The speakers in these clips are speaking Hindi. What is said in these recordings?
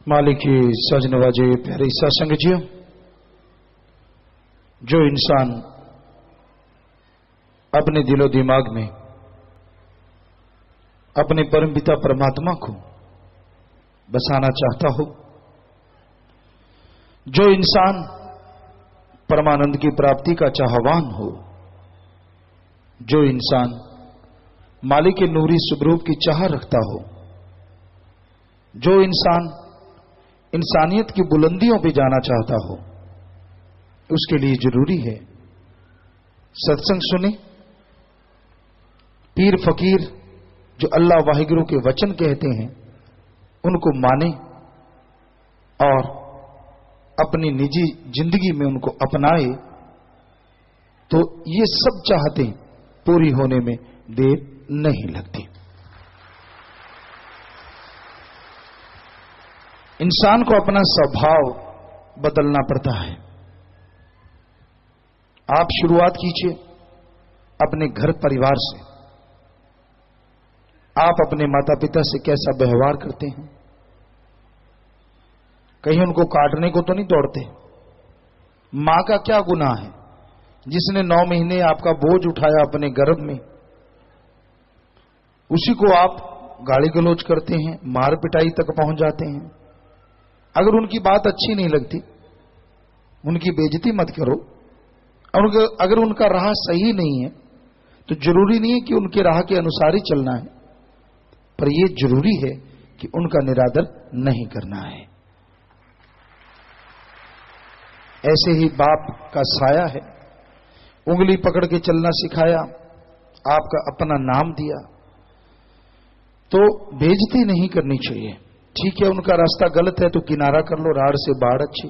मालिक की सज नवाजे प्यारे सत्संग जियो, जो इंसान अपने दिलो दिमाग में अपने परम पिता परमात्मा को बसाना चाहता हो, जो इंसान परमानंद की प्राप्ति का चाहवान हो, जो इंसान मालिक के नूरी सुबरूप की चाह रखता हो, जो इंसान इंसानियत की बुलंदियों पे जाना चाहता हो, उसके लिए जरूरी है सत्संग सुने, पीर फकीर जो अल्लाह वाहिगुरु के वचन कहते हैं उनको माने और अपनी निजी जिंदगी में उनको अपनाए, तो ये सब चाहतें पूरी होने में देर नहीं लगती। इंसान को अपना स्वभाव बदलना पड़ता है। आप शुरुआत कीजिए अपने घर परिवार से। आप अपने माता पिता से कैसा व्यवहार करते हैं? कहीं उनको काटने को तो नहीं दौड़ते? मां का क्या गुनाह है जिसने 9 महीने आपका बोझ उठाया अपने गर्भ में, उसी को आप गाली गलौज करते हैं, मार पिटाई तक पहुंच जाते हैं। अगर उनकी बात अच्छी नहीं लगती, उनकी बेइज्जती मत करो। और अगर उनका राह सही नहीं है तो जरूरी नहीं है कि उनके राह के अनुसार ही चलना है, पर यह जरूरी है कि उनका निरादर नहीं करना है। ऐसे ही बाप का साया है, उंगली पकड़ के चलना सिखाया, आपका अपना नाम दिया, तो बेइज्जती नहीं करनी चाहिए। ठीक है, उनका रास्ता गलत है तो किनारा कर लो, राड़ से बाढ़ अच्छी,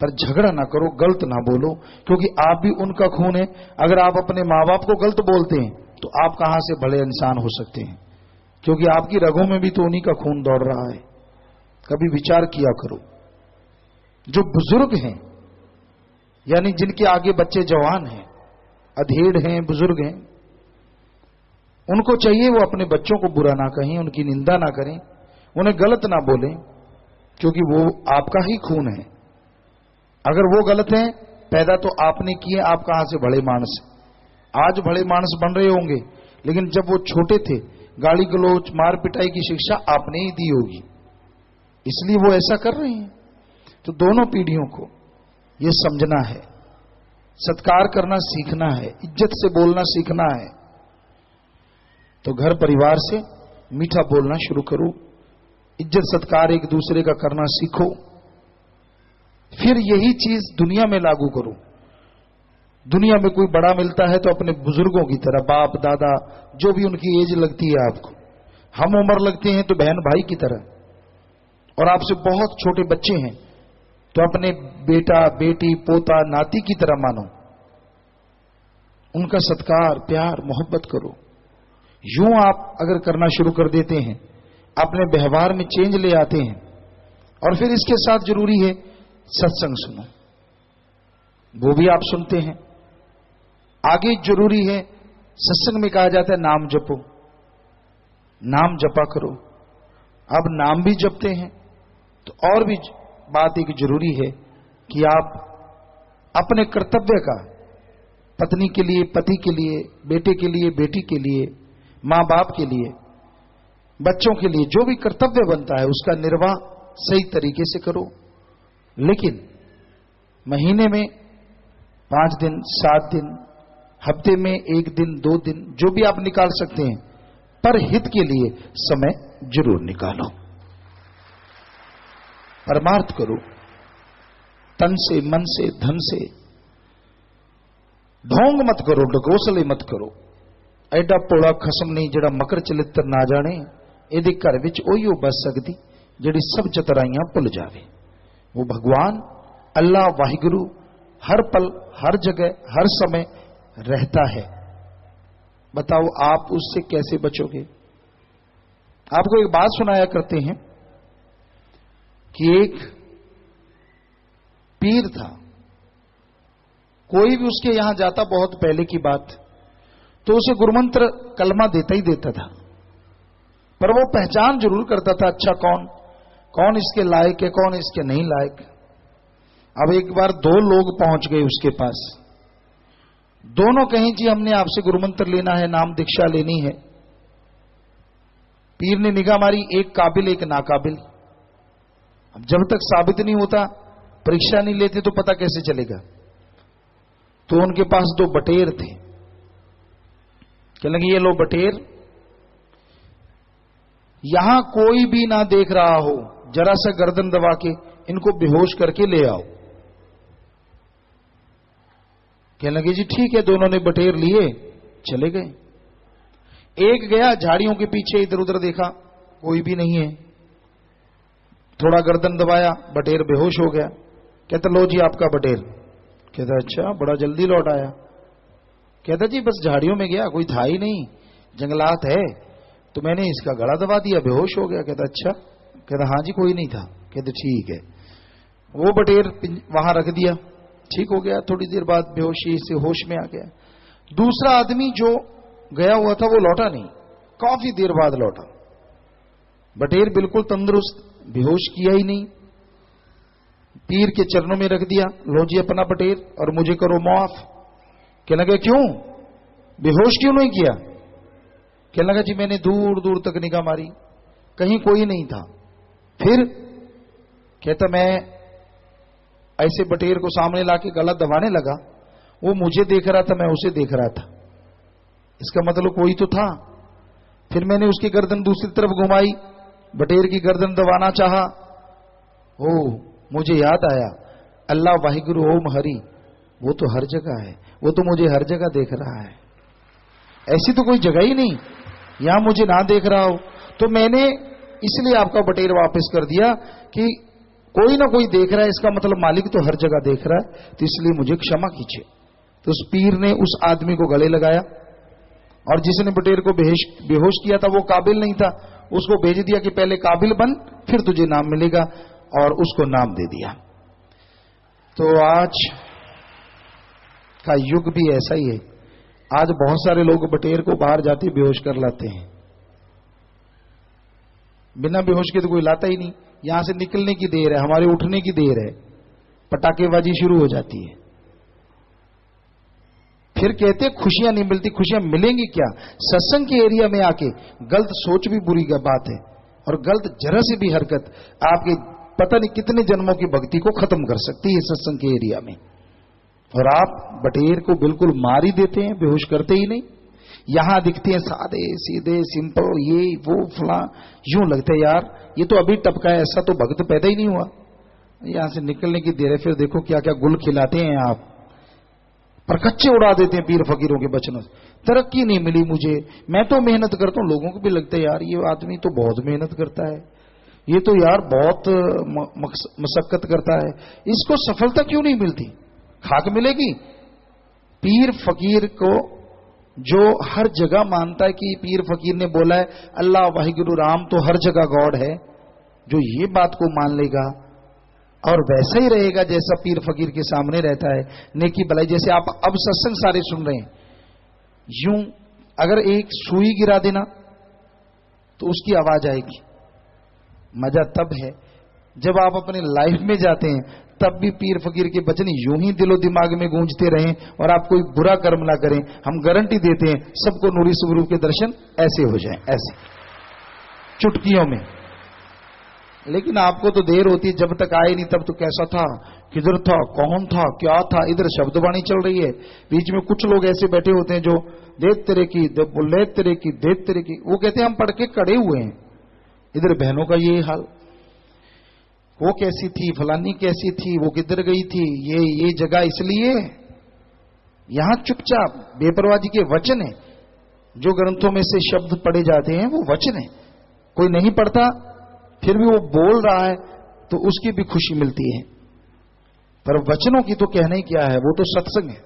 पर झगड़ा ना करो, गलत ना बोलो, क्योंकि आप भी उनका खून है। अगर आप अपने मां बाप को गलत बोलते हैं तो आप कहां से बड़े इंसान हो सकते हैं, क्योंकि आपकी रगों में भी तो उन्हीं का खून दौड़ रहा है। कभी विचार किया करो। जो बुजुर्ग हैं, यानी जिनके आगे बच्चे जवान हैं, अधेड़ हैं, बुजुर्ग हैं, उनको चाहिए वो अपने बच्चों को बुरा ना कहें, उनकी निंदा ना करें, उन्हें गलत ना बोलें, क्योंकि वो आपका ही खून है। अगर वो गलत हैं, पैदा तो आपने किए, आप कहां से बड़े मानस हैं? आज बड़े मानस बन रहे होंगे, लेकिन जब वो छोटे थे गाली गलौज मार पिटाई की शिक्षा आपने ही दी होगी, इसलिए वो ऐसा कर रहे हैं। तो दोनों पीढ़ियों को यह समझना है, सत्कार करना सीखना है, इज्जत से बोलना सीखना है। तो घर परिवार से मीठा बोलना शुरू करो, इज्जत सत्कार एक दूसरे का करना सीखो। फिर यही चीज दुनिया में लागू करो। दुनिया में कोई बड़ा मिलता है तो अपने बुजुर्गों की तरह, बाप दादा जो भी उनकी एज लगती है आपको, हम उम्र लगते हैं तो बहन भाई की तरह, और आपसे बहुत छोटे बच्चे हैं तो अपने बेटा बेटी पोता नाती की तरह मानो, उनका सत्कार प्यार मोहब्बत करो। यूं आप अगर करना शुरू कर देते हैं, अपने व्यवहार में चेंज ले आते हैं। और फिर इसके साथ जरूरी है सत्संग सुनो, वो भी आप सुनते हैं। आगे जरूरी है, सत्संग में कहा जाता है नाम जपो, नाम जपा करो। अब नाम भी जपते हैं तो और भी बात एक जरूरी है कि आप अपने कर्तव्य का पत्नी के लिए, पति के लिए, बेटे के लिए, बेटी के लिए, मां बाप के लिए, बच्चों के लिए जो भी कर्तव्य बनता है उसका निर्वाह सही तरीके से करो। लेकिन महीने में 5 दिन, 7 दिन, हफ्ते में 1 दिन, 2 दिन, जो भी आप निकाल सकते हैं, पर हित के लिए समय जरूर निकालो। परमार्थ करो, तन से, मन से, धन से। ढोंग मत करो, डगोसले मत करो। एडा पोड़ा खसम नहीं जड़ा मकर चलित्र ना जाने, ਇਹਦੇ घर विच ओहियो बस सकती जिहड़ी सब चतुराइयां भुल जावे। वो भगवान अल्लाह वाहिगुरु हर पल, हर जगह, हर समय रहता है। बताओ आप उससे कैसे बचोगे? आपको एक बात सुनाया करते हैं कि एक पीर था, कोई भी उसके यहां जाता, बहुत पहले की बात, तो उसे गुरुमंत्र कलमा देता ही देता था, पर वो पहचान जरूर करता था अच्छा कौन इसके लायक है, कौन इसके नहीं लायक। अब एक बार 2 लोग पहुंच गए उसके पास, दोनों कहीं जी हमने आपसे गुरुमंत्र लेना है, नाम दीक्षा लेनी है। पीर ने निगाह मारी, एक काबिल एक नाकाबिल। अब जब तक साबित नहीं होता, परीक्षा नहीं लेते तो पता कैसे चलेगा। तो उनके पास 2 बटेर थे। कहने लगे ये लो बटेर, यहां कोई भी ना देख रहा हो, जरा सा गर्दन दबा के इनको बेहोश करके ले आओ। कहने लगे जी ठीक है। दोनों ने बटेर लिए, चले गए। एक गया झाड़ियों के पीछे, इधर उधर देखा, कोई भी नहीं है। थोड़ा गर्दन दबाया, बटेर बेहोश हो गया। कहता लो जी आपका बटेर। कहता अच्छा, बड़ा जल्दी लौट आया। कहता जी बस झाड़ियों में गया, कोई था ही नहीं, जंगलात है, तो मैंने इसका गला दबा दिया, बेहोश हो गया। कहता अच्छा। कहता हाँ जी कोई नहीं था। कहते ठीक है। वो बटेर वहां रख दिया, ठीक हो गया। थोड़ी देर बाद बेहोशी से होश में आ गया। दूसरा आदमी जो गया हुआ था वो लौटा नहीं, काफी देर बाद लौटा। बटेर बिल्कुल तंदुरुस्त, बेहोश किया ही नहीं। पीर के चरणों में रख दिया, लो जी अपना बटेर और मुझे करो माफ। कहने लगे क्यों, बेहोश क्यों नहीं किया। कहने लगा जी मैंने दूर दूर तक निगाह मारी, कहीं कोई नहीं था। फिर कहता मैं ऐसे बटेर को सामने लाके गला दबाने लगा, वो मुझे देख रहा था, मैं उसे देख रहा था, इसका मतलब कोई तो था। फिर मैंने उसकी गर्दन दूसरी तरफ घुमाई, बटेर की गर्दन दबाना चाहा। ओ मुझे याद आया, अल्लाह वाहिगुरु ओम हरि, वो तो हर जगह है, वो तो मुझे हर जगह देख रहा है। ऐसी तो कोई जगह ही नहीं यहां मुझे ना देख रहा हो। तो मैंने इसलिए आपका बटेर वापस कर दिया कि कोई ना कोई देख रहा है, इसका मतलब मालिक तो हर जगह देख रहा है, तो इसलिए मुझे क्षमा कीजिए। तो उस पीर ने उस आदमी को गले लगाया, और जिसने बटेर को बेहोश किया था वो काबिल नहीं था, उसको भेज दिया कि पहले काबिल बन फिर तुझे नाम मिलेगा, और उसको नाम दे दिया। तो आज का युग भी ऐसा ही है। आज बहुत सारे लोग बटेर को बाहर जाते बेहोश कर लाते हैं, बिना बेहोश के तो कोई लाता ही नहीं। यहां से निकलने की देर है, हमारे उठने की देर है, पटाखेबाजी शुरू हो जाती है। फिर कहते खुशियां नहीं मिलती, खुशियां मिलेंगी क्या। सत्संग के एरिया में आके गलत सोच भी बुरी बात है, और गलत जरा से भी हरकत आपके पता नहीं कितने जन्मों की भक्ति को खत्म कर सकती है सत्संग के एरिया में। और आप बटेर को बिल्कुल मार ही देते हैं, बेहोश करते ही नहीं। यहां दिखते हैं सादे सीधे सिंपल, ये वो फला, यूं लगता है यार ये तो अभी टपका है, ऐसा तो भक्त पैदा ही नहीं हुआ। यहां से निकलने की देर है, फिर देखो क्या क्या गुल खिलाते हैं आप, पर कच्चे उड़ा देते हैं पीर फकीरों के बचनों से। तरक्की नहीं मिली मुझे, मैं तो मेहनत करता हूं। लोगों को भी लगता है यार ये आदमी तो बहुत मेहनत करता है, ये तो यार बहुत मशक्कत करता है, इसको सफलता क्यों नहीं मिलती। खाक मिलेगी। पीर फकीर को जो हर जगह मानता है कि पीर फकीर ने बोला है अल्लाह वाहिगुरु राम तो हर जगह गॉड है, जो ये बात को मान लेगा और वैसा ही रहेगा जैसा पीर फकीर के सामने रहता है, नेकी भलाई। जैसे आप अब सत्संग सारे सुन रहे हैं, यूं अगर एक सुई गिरा देना तो उसकी आवाज आएगी। मजा तब है जब आप अपने लाइफ में जाते हैं, तब भी पीर फकीर के वचन यूं ही दिलो दिमाग में गूंजते रहें और आप कोई बुरा कर्म ना करें। हम गारंटी देते हैं सबको नूरी स्वरूप के दर्शन ऐसे हो जाएं, ऐसे चुटकियों में। लेकिन आपको तो देर होती है, जब तक आए नहीं तब तो कैसा था, किधर था, कौन था, क्या था। इधर शब्दवाणी चल रही है, बीच में कुछ लोग ऐसे बैठे होते हैं जो देख तेरे की, बोले तेरे की, देख तेरे की। वो कहते हैं हम पढ़ के कड़े हुए हैं। इधर बहनों का ये हाल, वो कैसी थी, फलानी कैसी थी, वो किधर गई थी, ये जगह इसलिए। यहां चुपचाप बेपरवाही के वचन है, जो ग्रंथों में से शब्द पढ़े जाते हैं वो वचन है। कोई नहीं पढ़ता फिर भी वो बोल रहा है तो उसकी भी खुशी मिलती है। पर वचनों की तो कहना ही क्या है, वो तो सत्संग है।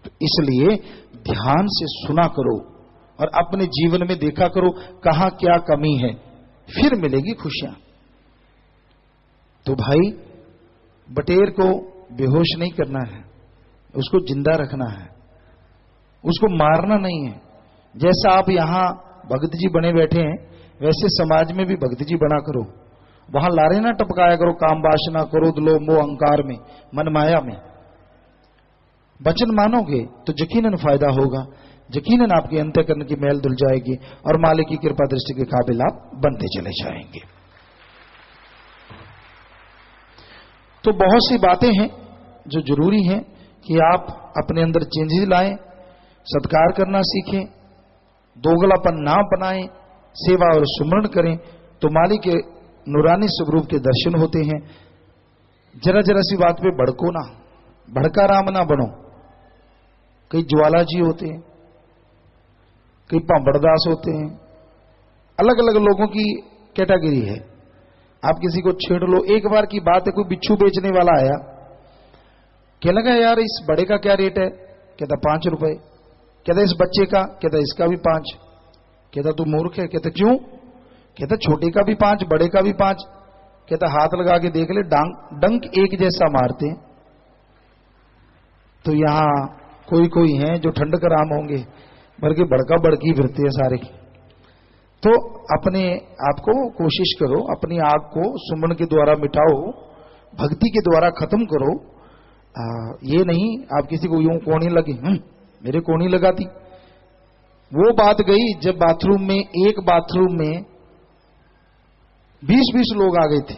तो इसलिए ध्यान से सुना करो और अपने जीवन में देखा करो कहां क्या कमी है, फिर मिलेगी खुशियां। तो भाई बटेर को बेहोश नहीं करना है, उसको जिंदा रखना है, उसको मारना नहीं है। जैसा आप यहां भगत जी बने बैठे हैं, वैसे समाज में भी भगत जी बना करो वहां लारे ना टपकाया करो काम वासना, क्रोध, लोभ, मोह, अहंकार में, मन माया में। वचन मानोगे तो यकीनन फायदा होगा, यकीनन आपके अंतःकरण की मैल धुल जाएगी और मालिक की कृपा दृष्टि के काबिल आप बनते चले जाएंगे। तो बहुत सी बातें हैं जो जरूरी हैं कि आप अपने अंदर चेंजेस लाएं, सत्कार करना सीखें, दोगलापन ना अपनाएं, सेवा और सुमरण करें, तो मालिक के नूरानी स्वरूप के दर्शन होते हैं। जरा जरा सी बात पे भड़को ना, भड़का राम ना बनो। कई ज्वाला जी होते हैं, कई पांबड़दास होते हैं, अलग अलग लोगों की कैटेगरी है। आप किसी को छेड़ लो, एक बार की बात है, कोई बिच्छू बेचने वाला आया, क्या लगा यार इस बड़े का क्या रेट है, कहता 5 रुपए, कहता इस बच्चे का, कहता इसका भी 5, कहता तू मूर्ख है, कहता क्यों, कहता छोटे का भी 5, बड़े का भी 5, कहता हाथ लगा के देख ले, डंक एक जैसा मारते हैं। तो यहां कोई कोई हैं जो ठंड का राम होंगे, बल्कि भड़का भड़की फिरते हैं सारे। तो अपने आप को कोशिश करो, अपनी आग को सुमन के द्वारा मिटाओ, भक्ति के द्वारा खत्म करो। ये नहीं आप किसी को यूं कोनी लगी, मेरे कोनी लगाती, वो बात गई जब बाथरूम में, एक बाथरूम में 20-20 लोग आ गए थे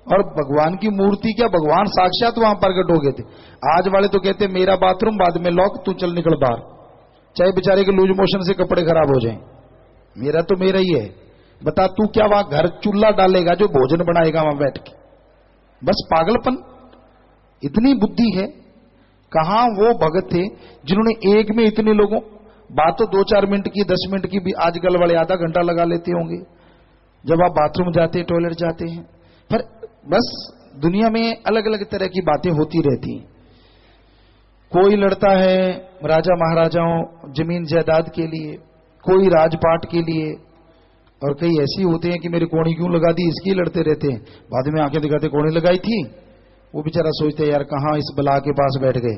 और भगवान की मूर्ति क्या, भगवान साक्षात वहां प्रकट हो गए थे। आज वाले तो कहते मेरा बाथरूम बाद में लॉक, तू चल निकल बाहर, चाहे बेचारे के लूज मोशन से कपड़े खराब हो जाएं, मेरा तो मेरा ही है। बता तू क्या वहां घर चूल्हा डालेगा जो भोजन बनाएगा वहां बैठ के? बस पागलपन, इतनी बुद्धि है। कहां वो भगत थे जिन्होंने एक में इतने लोगों, बात तो 2-4 मिनट की, 10 मिनट की भी आजकल वाले आधा घंटा लगा लेते होंगे जब आप बाथरूम जाते हैं, टॉयलेट जाते हैं। पर बस दुनिया में अलग अलग तरह की बातें होती रहती हैं। कोई लड़ता है राजा महाराजाओं जमीन जायदाद के लिए, कोई राजपाट के लिए, और कई ऐसी होते हैं कि मेरी कोणी क्यों लगा दी, इसकी लड़ते रहते हैं। बाद में आंखें दिखाते कोणी लगाई थी, वो बेचारा सोचते यार कहां इस बला के पास बैठ गए,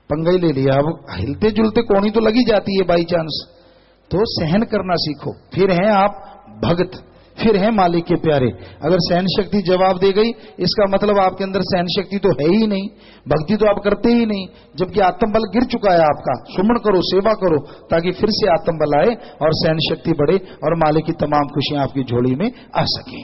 पंगा ही ले लिया। अब हिलते जुलते कोणी तो लगी जाती है बाई चांस। तो सहन करना सीखो, फिर हैं आप भगत, फिर हैं मालिक के प्यारे। अगर सहन शक्ति जवाब दे गई, इसका मतलब आपके अंदर सहन शक्ति तो है ही नहीं, भक्ति तो आप करते ही नहीं, जबकि आत्मबल गिर चुका है आपका। सुमन करो, सेवा करो, ताकि फिर से आत्मबल आए और सहन शक्ति बढ़े और मालिक की तमाम खुशियां आपकी झोली में आ सकें।